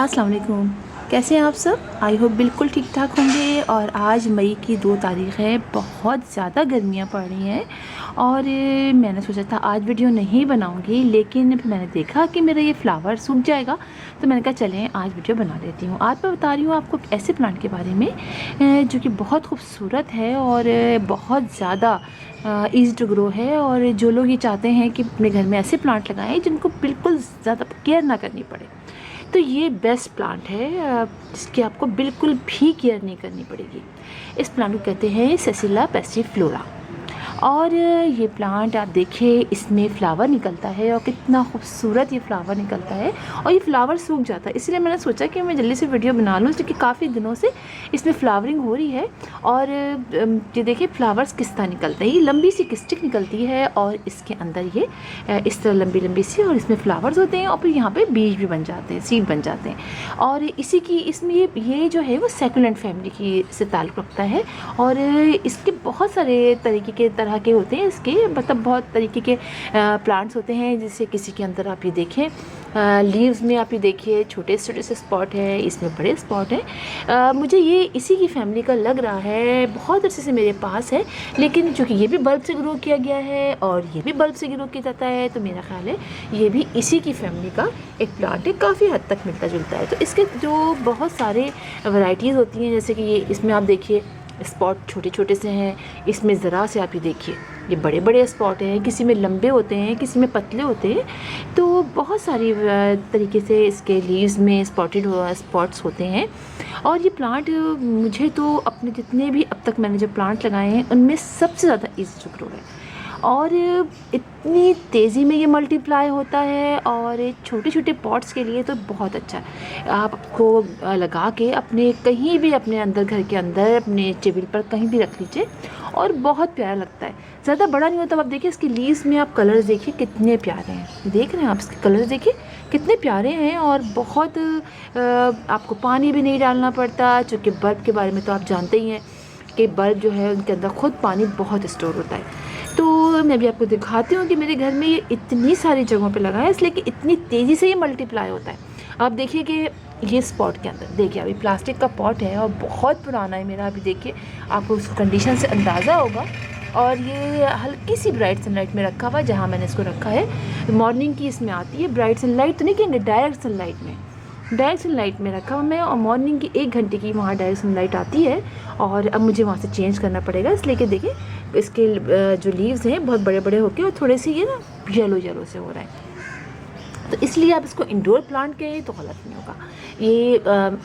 अस्सलाम वालेकुम। कैसे हैं आप सब? आई होप बिल्कुल ठीक ठाक होंगे। और आज मई की 2 तारीख़ है। बहुत ज़्यादा गर्मियाँ पड़ रही हैं और मैंने सोचा था आज वीडियो नहीं बनाऊंगी, लेकिन फिर मैंने देखा कि मेरा ये फ्लावर सूख जाएगा, तो मैंने कहा चलें आज वीडियो बना लेती हूँ। आज मैं बता रही हूँ आपको ऐसे प्लांट के बारे में जो कि बहुत खूबसूरत है और बहुत ज़्यादा ईज़ी टू ग्रो है। और जो लोग ये चाहते हैं कि अपने घर में ऐसे प्लांट लगाएं जिनको बिल्कुल ज़्यादा केयर ना करनी पड़े, तो ये बेस्ट प्लांट है जिसकी आपको बिल्कुल भी केयर नहीं करनी पड़ेगी। इस प्लांट को कहते हैं सेसिला पैसिफलोरा। और ये प्लांट आप देखिए, इसमें फ्लावर निकलता है और कितना खूबसूरत ये फ्लावर निकलता है और ये फ्लावर सूख जाता है। इसलिए मैंने सोचा कि मैं जल्दी से वीडियो बना लूँ, क्योंकि काफ़ी दिनों से इसमें फ्लावरिंग हो रही है। और ये देखिए फ्लावर्स किस तरह निकलते हैं। ये लंबी सी स्टिक निकलती है और इसके अंदर ये इस तरह लंबी लंबी सी, और इसमें फ्लावर्स होते हैं और फिर यहाँ पे बीज भी बन जाते हैं, सीड बन जाते हैं। और इसी की इसमें ये जो है वो सेकुलेंट फैमिली की से ताल्लुक़ रखता है। और इसके बहुत सारे तरीके के तरह के होते हैं, इसके मतलब बहुत तरीके के प्लांट्स होते हैं। जैसे किसी के अंदर आप ये देखें लीव्स में आप ये देखिए छोटे छोटे से स्पॉट है, इसमें बड़े स्पॉट हैं। मुझे ये इसी की फैमिली का लग रहा है। बहुत अरसे से मेरे पास है, लेकिन चूँकि ये भी बल्ब से ग्रो किया गया है और ये भी बल्ब से ग्रो किया जाता है, तो मेरा ख्याल है ये भी इसी की फैमिली का एक प्लांट है, काफ़ी हद तक मिलता जुलता है। तो इसके जो बहुत सारे वैरायटीज़ होती हैं, जैसे कि ये इसमें आप देखिए स्पॉट छोटे छोटे से हैं, इसमें ज़रा से आप ये देखिए ये बड़े बड़े स्पॉट हैं, किसी में लंबे होते हैं, किसी में पतले होते हैं। तो बहुत सारी तरीके से इसके लीव्स में स्पॉटेड स्पॉट्स होते हैं। और ये प्लांट मुझे तो अपने जितने भी अब तक मैंने जो प्लांट लगाए हैं उनमें सबसे ज़्यादा ईज़ी टू ग्रो है। और इतनी तेज़ी में ये मल्टीप्लाई होता है, और छोटे छोटे पॉट्स के लिए तो बहुत अच्छा है। आपको लगा के अपने कहीं भी अपने अंदर घर के अंदर अपने टेबल पर कहीं भी रख लीजिए और बहुत प्यारा लगता है। ज़्यादा बड़ा नहीं होता। अब देखिए इसके लीव्स में आप कलर्स देखिए कितने प्यारे हैं, देख रहे हैं आप इसके कलर्स देखिए कितने प्यारे हैं। और बहुत आपको पानी भी नहीं डालना पड़ता, चूँकि बल्ब के बारे में तो आप जानते ही हैं कि बल्ब जो है उनके अंदर खुद पानी बहुत स्टोर होता है। तो मैं भी आपको दिखाती हूँ कि मेरे घर में ये इतनी सारी जगहों पे लगा है, इसलिए कि इतनी तेज़ी से ये मल्टीप्लाई होता है। अब देखिए कि ये स्पॉट के अंदर देखिए अभी प्लास्टिक का पॉट है और बहुत पुराना है मेरा। अभी देखिए आपको उस कंडीशन से अंदाज़ा होगा। और ये हल्की सी ब्राइट सनलाइट में रखा हुआ है, जहाँ मैंने इसको रखा है मॉर्निंग की इसमें आती है। ब्राइट सनलाइट तो नहीं कहेंगे, डायरेक्ट सनलाइट में, डायरेक्ट सनलाइट में रखा हुआ मैं। और मॉर्निंग की 1 घंटे की वहाँ डायरेक्ट सनलाइट आती है। और अब मुझे वहाँ से चेंज करना पड़ेगा, इसलिए कि देखिए इसके जो लीव्स हैं बहुत बड़े बड़े होके और थोड़े से ये ना येलो येलो से हो रहा है। तो इसलिए आप इसको इंडोर प्लांट कहें तो गलत नहीं होगा। ये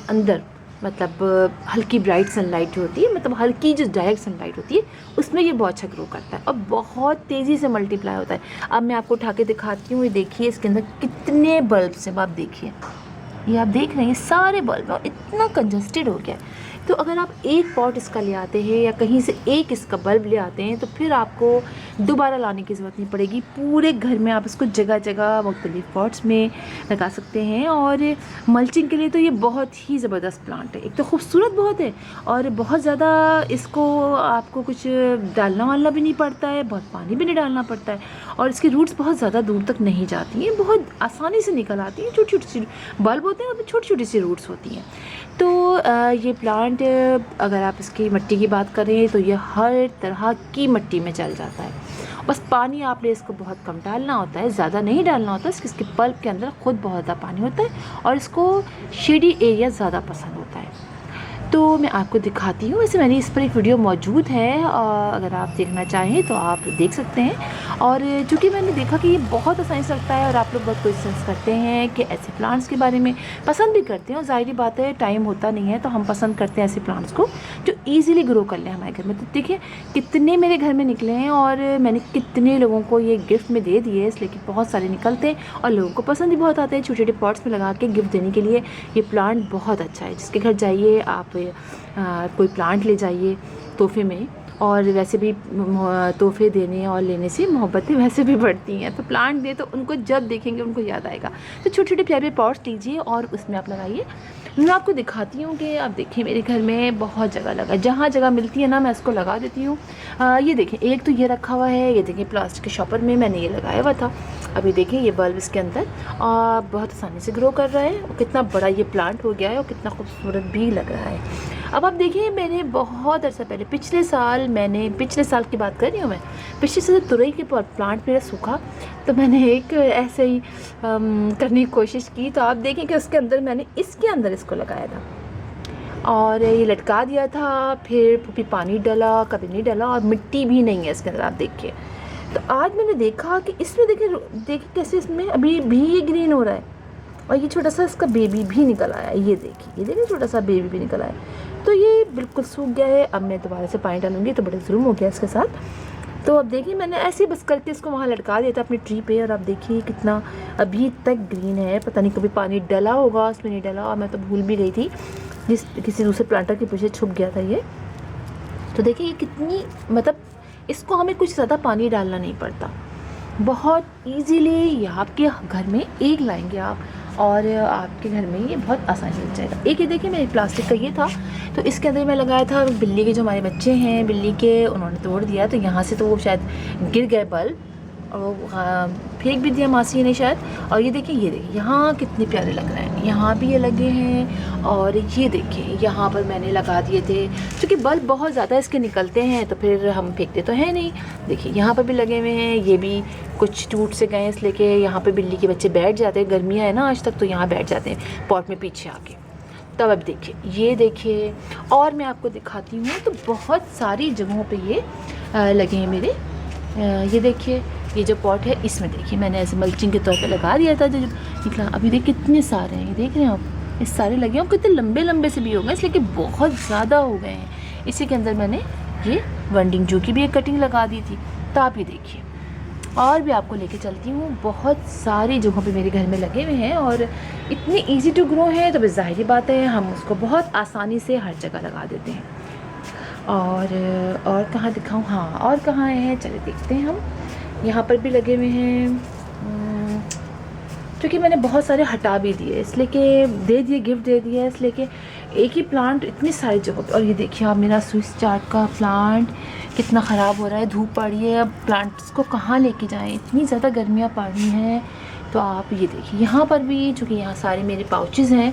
अंदर मतलब हल्की ब्राइट सनलाइट जो होती है, मतलब हल्की जो डायरेक्ट सनलाइट होती है, उसमें ये बहुत अच्छा ग्रो करता है और बहुत तेज़ी से मल्टीप्लाई होता है। अब मैं आपको उठा के दिखाती हूँ। ये देखिए इसके अंदर कितने बल्ब्स हैं, आप देखिए ये आप देख रहे हैं सारे बल्ब, और इतना कंजस्टेड हो गया है। तो अगर आप एक पॉट इसका ले आते हैं या कहीं से एक इसका बल्ब ले आते हैं, तो फिर आपको दोबारा लाने की ज़रूरत नहीं पड़ेगी। पूरे घर में आप इसको जगह जगह मुख्तलिफ पॉट्स में लगा सकते हैं। और मल्चिंग के लिए तो ये बहुत ही ज़बरदस्त प्लांट है। एक तो खूबसूरत बहुत है और बहुत ज़्यादा इसको आपको कुछ डालना वालना भी नहीं पड़ता है, बहुत पानी भी नहीं डालना पड़ता है। और इसकी रूट्स बहुत ज़्यादा दूर तक नहीं जाती हैं, बहुत आसानी से निकल आती हैं। छोटी छोटी सी बल्ब होते हैं और छोटी छोटी सी रूट्स होती हैं। तो ये प्लांट अगर आप इसकी मिट्टी की बात करें तो ये हर तरह की मिट्टी में चल जाता है। बस पानी आपने इसको बहुत कम डालना होता है, ज़्यादा नहीं डालना होता है। इसके पल्प के अंदर खुद बहुत ज़्यादा पानी होता है और इसको शेडी एरिया ज़्यादा पसंद होता है। तो मैं आपको दिखाती हूँ। वैसे मैंने इस पर एक वीडियो मौजूद है, और अगर आप देखना चाहें तो आप देख सकते हैं। और चूँकि मैंने देखा कि ये बहुत आसानी से लगता है और आप लोग बहुत क्वेश्चंस करते हैं कि ऐसे प्लांट्स के बारे में पसंद भी करते हैं, और ज़ाहिर बात है टाइम होता नहीं है तो हम पसंद करते हैं ऐसे प्लांट्स को जो ईज़िली ग्रो कर लें हमारे घर में। तो देखिए कितने मेरे घर में निकले हैं और मैंने कितने लोगों को ये गिफ्ट में दे दिए, इसलिए कि बहुत सारे निकलते हैं और लोगों को पसंद भी बहुत आते हैं। छोटे छोटे पॉट्स में लगा के गिफ्ट देने के लिए ये प्लांट बहुत अच्छा है। जिसके घर जाइए आप कोई प्लांट ले जाइए तोहफे में, और वैसे भी तोहफे देने और लेने से मोहब्बतें वैसे भी बढ़ती हैं, तो प्लांट दे तो उनको जब देखेंगे उनको याद आएगा। तो छोटे छोटे प्यारे पॉट्स लीजिए और उसमें आप लगाइए। मैं आपको दिखाती हूँ कि आप देखिए मेरे घर में बहुत जगह लगा, जहाँ जगह मिलती है ना मैं इसको लगा देती हूँ। ये देखिए एक तो ये रखा हुआ है, ये देखिए प्लास्टिक के शॉपर में मैंने ये लगाया हुआ था। अभी देखिए ये बल्ब इसके अंदर बहुत आसानी से ग्रो कर रहा है और कितना बड़ा ये प्लांट हो गया है और कितना खूबसूरत भी लग रहा है। अब आप देखिए मैंने बहुत अर्सा पहले पिछले साल की बात कर रही हूँ मैं, पिछले साल तुरई के प्लांट मेरा सूखा, तो मैंने एक ऐसे ही करने की कोशिश की। तो आप देखें कि उसके अंदर मैंने इसके अंदर इसको लगाया था और ये लटका दिया था, फिर कभी पानी डाला कभी नहीं डाला और मिट्टी भी नहीं है इसके अंदर। आप देखिए तो आज मैंने देखा कि इसमें देखिए कैसे इसमें अभी भी ये ग्रीन हो रहा है और ये छोटा सा इसका बेबी भी निकल आया। ये देखिए छोटा सा बेबी भी निकल आया। तो ये बिल्कुल सूख गया है। अब मैं दोबारा से पानी डालूंगी तो बड़ा जुल्म हो गया इसके साथ। तो अब देखिए मैंने ऐसे ही बस करके इसको वहाँ लटका दिया था अपनी ट्री पे और अब देखिए कितना अभी तक ग्रीन है। पता नहीं कभी पानी डला होगा, उसमें नहीं डला और मैं तो भूल भी गई थी, किसी दूसरे प्लांटर के पीछे छुप गया था ये। तो देखिए ये कितनी मतलब इसको हमें कुछ ज़्यादा पानी डालना नहीं पड़ता, बहुत ईजीली ये आपके घर में एक लाएंगे आप और आपके घर में ये बहुत आसानी से लग जाएगा। एक ये देखिए मेरे प्लास्टिक का ये था, तो इसके अंदर मैं लगाया था बिल्ली के, जो हमारे बच्चे हैं बिल्ली के, उन्होंने तोड़ दिया तो यहाँ से तो वो शायद गिर गए बल्ब और वो फेंक भी दिया मासी ने शायद। और ये देखिए यहाँ कितने प्यारे लग रहे हैं, यहाँ भी ये लगे हैं और ये देखिए यहाँ पर मैंने लगा दिए थे। क्योंकि बल्ब बहुत ज़्यादा इसके निकलते हैं तो फिर हम फेंकते तो हैं नहीं। देखिए यहाँ पर भी लगे हुए हैं, ये भी कुछ टूट से गए इसलिए कि यहाँ पे बिल्ली के बच्चे बैठ जाते हैं, गर्मियाँ है ना आज तक, तो यहाँ बैठ जाते हैं पॉट में पीछे आके। तब अब देखिए ये देखिए और मैं आपको दिखाती हूँ। तो बहुत सारी जगहों पे ये लगे हैं मेरे। ये देखिए ये जो पॉट है इसमें देखिए मैंने ऐसे मल्चिंग के तौर पे लगा दिया था जो निकला। अभी देखिए कितने सारे हैं, ये देख रहे हैं आप, इस सारे लगे हैं और कितने लंबे लंबे से भी हो गए इसलिए कि बहुत ज़्यादा हो गए हैं। इसी के अंदर मैंने ये वनडिंग जू की भी एक कटिंग लगा दी थी। तो आप ये देखिए और भी आपको लेके चलती हूँ। बहुत सारी जगहों पे मेरे घर में लगे हुए हैं और इतने इजी टू ग्रो हैं, तो बस ज़ाहिर बात है हम उसको बहुत आसानी से हर जगह लगा देते हैं। और कहाँ दिखाऊँ, हाँ और कहाँ है चलिए देखते हैं हम। यहाँ पर भी लगे हुए हैं क्योंकि मैंने बहुत सारे हटा भी दिए इसलिए कि दे दिए, गिफ्ट दे दिया इसलिए कि एक ही प्लांट इतनी सारी जगहों पे। और ये देखिए आप मेरा स्विस चार्ट का प्लांट कितना ख़राब हो रहा है, धूप पड़ी है, अब प्लांट्स को कहाँ लेके जाएं, इतनी ज़्यादा गर्मियाँ पड़ रही हैं। तो आप ये देखिए यहाँ पर भी, चूँकि यहाँ सारे मेरे पाउचेज़ हैं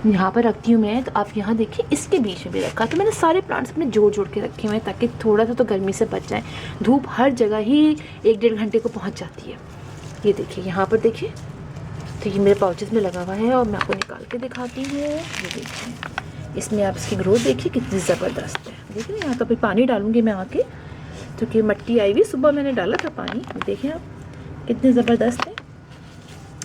यहाँ पर रखती हूँ मैं, तो आप यहाँ देखिए इसके बीच में भी रखा। तो मैंने सारे प्लांट्स अपने जोड़ जोड़ के रखे हुए हैं ताकि थोड़ा सा तो गर्मी से बच जाए। धूप हर जगह ही 1-1.5 घंटे को पहुँच जाती है। ये देखिए यहाँ पर देखिए, तो ये मेरे पाउचेज़ में लगा हुआ है और मैं आपको निकाल के दिखाती हूँ। ये देखिए इसमें आप इसकी ग्रोथ देखिए कितनी ज़बरदस्त है। देखिए यहाँ तो अभी पानी डालूँगी मैं आके, क्योंकि मट्टी आई हुई, सुबह मैंने डाला था पानी। देखिए आप कितने ज़बरदस्त है।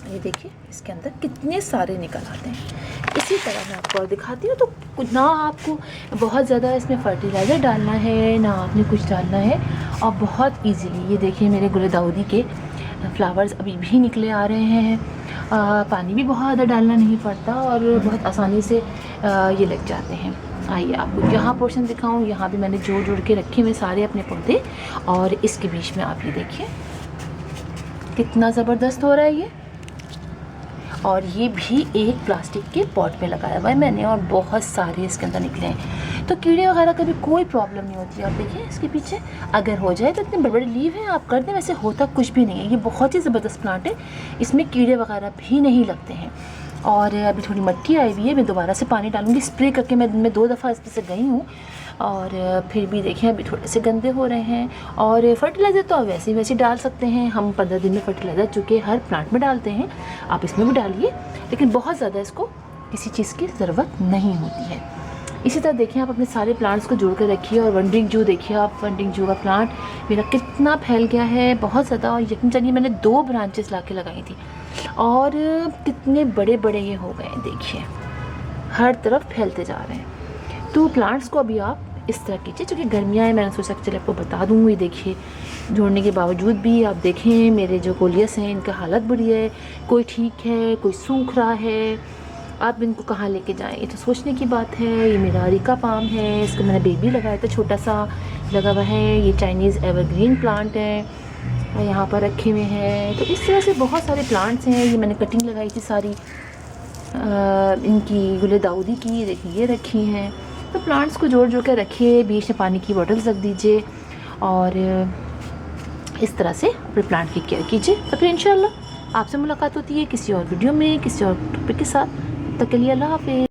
ये देखिए इसके अंदर कितने सारे निकल आते हैं। इसी तरह मैं आपको और दिखाती हूँ। तो ना आपको बहुत ज़्यादा इसमें फर्टिलाइज़र डालना है ना आपने कुछ डालना है और बहुत इजीली ये देखिए मेरे गुलदाउदी के फ्लावर्स अभी भी निकले आ रहे हैं। पानी भी बहुत ज़्यादा डालना नहीं पड़ता और बहुत आसानी से ये लग जाते हैं। आइए आपको यहाँ पोर्शन दिखाऊँ। यहाँ भी मैंने जोड़ जोड़ के रखे हुए सारे अपने पौधे और इसके बीच में आप ये देखिए कितना ज़बरदस्त हो रहा है ये। और ये भी एक प्लास्टिक के पॉट में लगाया हुआ है मैंने और बहुत सारे इसके अंदर निकले हैं। तो कीड़े वगैरह का भी कोई प्रॉब्लम नहीं होती है। आप देखिए इसके पीछे अगर हो जाए तो इतने बड़े बड़े लीव हैं, आप कर दें, वैसे होता कुछ भी नहीं है। ये बहुत ही ज़बरदस्त प्लांट है, इसमें कीड़े वगैरह भी नहीं लगते हैं। और अभी थोड़ी मिट्टी आई हुई है, मैं दोबारा से पानी डालूँगी। स्प्रे करके मैं 2 दफ़ा इस पर से गई हूँ और फिर भी देखिए अभी थोड़े से गंदे हो रहे हैं। और फर्टिलाइज़र तो आप वैसे डाल सकते हैं, हम 15 दिन में फर्टिलाइज़र चूँकि हर प्लांट में डालते हैं, आप इसमें भी डालिए, लेकिन बहुत ज़्यादा इसको किसी चीज़ की ज़रूरत नहीं होती है। इसी तरह देखिए आप अपने सारे प्लांट्स को जोड़ कर रखिए। और वनडिंग जू देखिए आप, वनडिंग जू का प्लांट मेरा कितना फैल गया है, बहुत ज़्यादा। और यकीन जानिए मैंने 2 ब्रांचेस ला के लगाई थी और कितने बड़े बड़े ये हो गए हैं, देखिए हर तरफ फैलते जा रहे हैं। तो प्लांट्स को अभी आप इस तरह कीजिए, क्योंकि गर्मियाँ हैं, मैंने सोचा चलिए आपको बता दूँ। ये देखिए जोड़ने के बावजूद भी आप देखें मेरे जो कोलियस हैं इनका हालत बुरी है, कोई ठीक है कोई सूख रहा है। आप इनको कहाँ लेके जाएं, ये तो सोचने की बात है। ये मेरा अरिका पाम है, इसको मैंने बेबी लगाया था छोटा सा, पाइप लगा हुआ है। ये चाइनीज़ एवरग्रीन प्लांट है और यहाँ पर रखे हुए हैं। तो इस तरह से बहुत सारे प्लांट्स हैं। ये मैंने कटिंग लगाई थी सारी इनकी गुले दाऊदी की, देखिए ये रखी हैं। तो प्लांट्स को जोड़ जोड़ कर रखिए, बीच में पानी की बोतल्स रख दीजिए और इस तरह से अपने प्लांट की केयर कीजिए। तो फिर इंशाल्लाह आपसे मुलाकात होती है किसी और वीडियो में, किसी और टॉपिक के साथ। तब तक के लिए अल्लाह हाफ़िज़।